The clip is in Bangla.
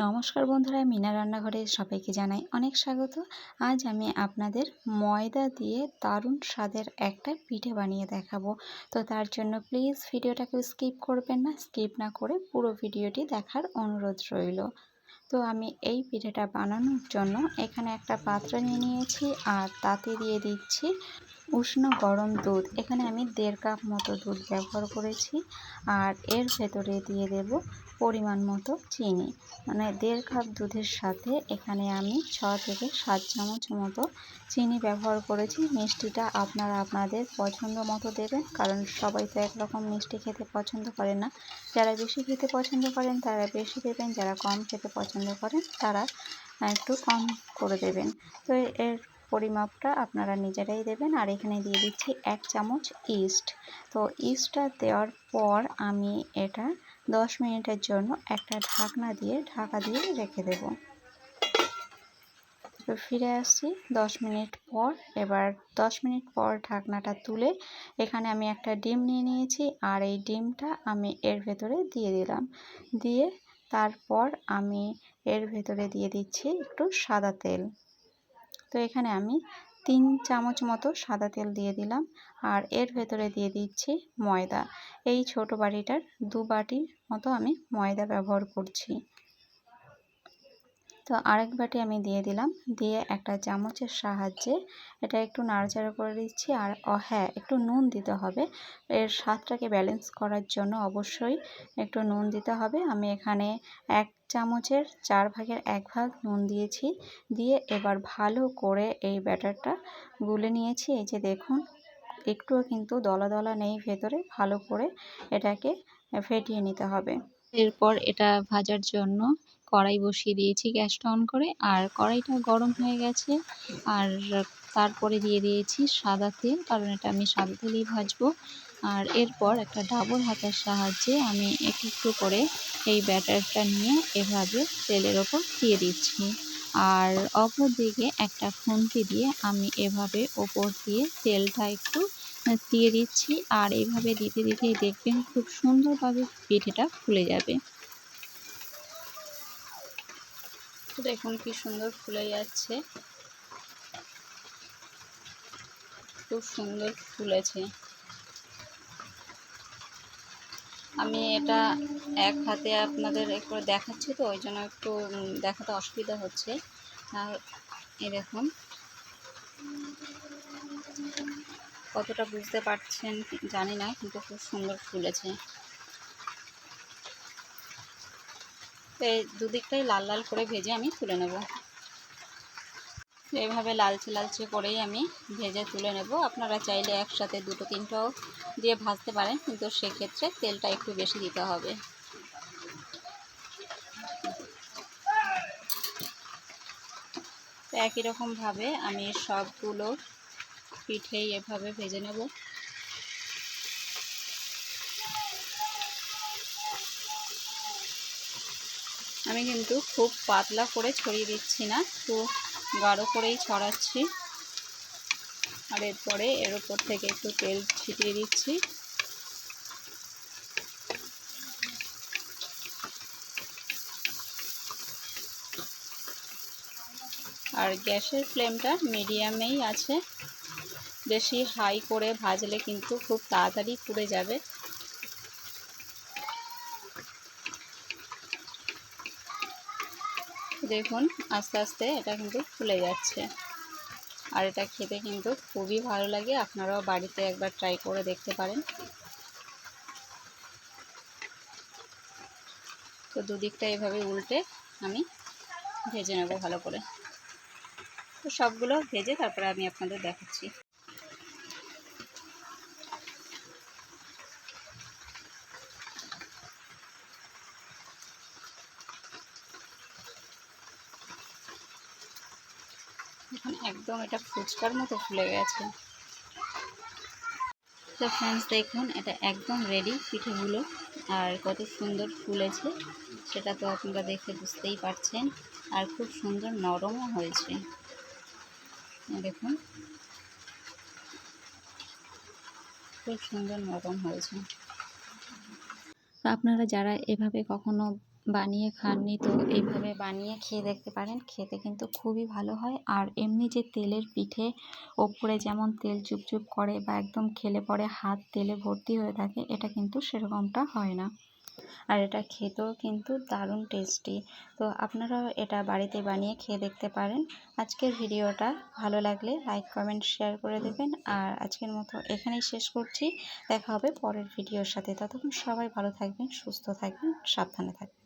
নমস্কার বন্ধুরা, মিনা রান্নাঘরে সবাইকে জানাই অনেক স্বাগত। আজ আমি আপনাদের ময়দা দিয়ে দারুণ স্বাদের একটা পিঠে বানিয়ে দেখাবো। তো তার জন্য প্লিজ ভিডিওটাকে স্কিপ করবেন না, স্কিপ না করে পুরো ভিডিওটি দেখার অনুরোধ রইল। তো আমি এই পিঠেটা বানানোর জন্য এখানে একটা পাত্র নিয়ে নিয়েছি আর তাতে দিয়ে দিচ্ছি উষ্ণ গরম দুধ। এখানে আমি 1.5 কাপ মতো দুধ ব্যবহার করেছি আর এর ভেতরে দিয়ে দেব পরিমাণ মতো চিনি। মানে 1.5 কাপ দুধের সাথে এখানে আমি 6 থেকে 7 চামচ মতো চিনি ব্যবহার করেছি। মিষ্টিটা আপনারা আপনাদের পছন্দ মতো দেবেন, কারণ সবাই তো একরকম মিষ্টি খেতে পছন্দ করে না। যারা বেশি খেতে পছন্দ করেন তারা বেশি দেবেন, যারা কম খেতে পছন্দ করেন তারা একটু কম করে দেবেন। তো এর পরিমাপটা আপনারা নিজেরাই দেবেন। আর এখানে দিয়ে দিচ্ছি 1 চামচ ইস্ট। তো ইস্টটা দেওয়ার পর আমি এটা 10 মিনিটের জন্য একটা ঢাকা দিয়ে রেখে দেব। তো ফিরে আসছি 10 মিনিট পর। এবার 10 মিনিট পর ঢাকনাটা তুলে এখানে আমি একটা ডিম নিয়ে নিয়েছি আর এই ডিমটা আমি এর ভেতরে দিয়ে দিলাম। দিয়ে তারপর আমি এর ভেতরে দিয়ে দিচ্ছি একটু সাদা তেল। তো এখানে আমি 3 চামচ মতো সাদা তেল দিয়ে দিলাম আর এর ভেতরে দিয়ে দিচ্ছি ময়দা। এই ছোট বাটিটার 2 বাটির মতো আমি ময়দা ব্যবহার করছি। তো আরেক বাটি আমি দিয়ে দিলাম, দিয়ে একটা চামচের সাহায্যে এটা একটু নাড়াচাড়া করে দিচ্ছি। আর হ্যাঁ, একটু নুন দিতে হবে, এর স্বাদটাকে ব্যালেন্স করার জন্য অবশ্যই একটু নুন দিতে হবে। আমি এখানে 1 চামচের 4 ভাগের 1 ভাগ নুন দিয়েছি। দিয়ে এবার ভালো করে এই ব্যাটারটা গুলে নিয়েছি। এই যে দেখুন, একটুও কিন্তু দলা দলা নেই ভেতরে। ভালো করে এটাকে ফেটিয়ে নিতে হবে। এরপর এটা ভাজার জন্য কড়াই বসিয়ে দিয়েছি গ্যাসটা অন করে, আর কড়াইটা গরম হয়ে গেছে। আর তারপরে দিয়ে দিয়েছি সাদা তেল, কারণ এটা আমি সাদা তেলেই ভাজবো। আর এরপর একটা ডাবল হাতার সাহায্যে আমি একটু একটু করে এই ব্যাটারটা নিয়ে এভাবে তেলের ওপর দিয়ে দিচ্ছি। আর অপর দিকে একটা খুন্তি দিয়ে আমি এভাবে ওপর দিয়ে তেলটা একটু দিয়ে দিচ্ছি। আর এইভাবে দিতে দিতেই দেখবেন খুব সুন্দরভাবে পিঠেটা ফুলে যাবে। দেখুন কি সুন্দর ফুলে যাচ্ছে, খুব সুন্দর ফুলেছে। আমি এটা এক হাতে আপনাদের একটু দেখাচ্ছি, তো ওই জন্য একটু দেখাতে অসুবিধা হচ্ছে। আর এই দেখুন কতটা বুঝতে পারছেন জানি না, কিন্তু খুব সুন্দর ফুলেছে। তো এই দুদিকটাই লাল লাল করে ভেজে আমি তুলে নেব। এইভাবে লালচে লালচে করেই আমি ভেজে তুলে নেব। আপনারা চাইলে একসাথে 2-3টাও দিয়ে ভাজতে পারেন, কিন্তু সেক্ষেত্রে তেলটা একটু বেশি দিতে হবে। তো একই রকমভাবে আমি সবগুলো পিঠেই এভাবে ভেজে নেব। আমি কিন্তু খুব পাতলা করে ছড়িয়ে দিচ্ছি না, একটু গাঢ় করেই ছড়াচ্ছি। আর এরপরে এর উপর থেকে একটু তেল ছিটিয়ে দিচ্ছি। আর গ্যাসের ফ্লেমটা মিডিয়ামেই আছে, বেশি হাই করে ভাজলে কিন্তু খুব তাড়াতাড়ি পুড়ে যাবে। দেখুন আস্তে আস্তে এটা কিন্তু ফুলে যাচ্ছে। আর এটা খেতে কিন্তু খুবই ভালো লাগে, আপনারাও বাড়িতে একবার ট্রাই করে দেখতে পারেন। তো দুদিকটা এভাবে উল্টে আমি ভেজে নেব ভালো করে। তো সবগুলো ভেজে তারপরে আমি আপনাদের দেখাচ্ছি। এখন একদম এটা ফুচকার মতো ফুলে গেছে। তো ফ্রেন্ডস দেখুন, এটা একদম রেডি পিঠেগুলো। আর কত সুন্দর ফুলেছে সেটা তো আপনারা দেখে বুঝতেই পারছেন। আর খুব সুন্দর নরমও হয়েছে, দেখুন খুব সুন্দর নরম হয়েছে। আপনারা যারা এভাবে কখনো বানিয়ে খাননি তো এইভাবে বানিয়ে খেয়ে দেখতে পারেন। খেতে কিন্তু খুবই ভালো হয়। আর এমনি যে তেলের পিঠে ওপরে যেমন তেল চুপচুপ করে বা একদম খেলে পরে হাত তেলে ভর্তি হয়ে থাকে, এটা কিন্তু সেরকমটা হয় না। আর এটা খেতেও কিন্তু দারুণ টেস্টি। তো আপনারাও এটা বাড়িতে বানিয়ে খেয়ে দেখতে পারেন। আজকের ভিডিওটা ভালো লাগলে লাইক কমেন্ট শেয়ার করে দেবেন। আর আজকের মতো এখানেই শেষ করছি। দেখা হবে পরের ভিডিওর সাথে। ততক্ষণ সবাই ভালো থাকবেন, সুস্থ থাকবেন, সাবধানে থাকবেন।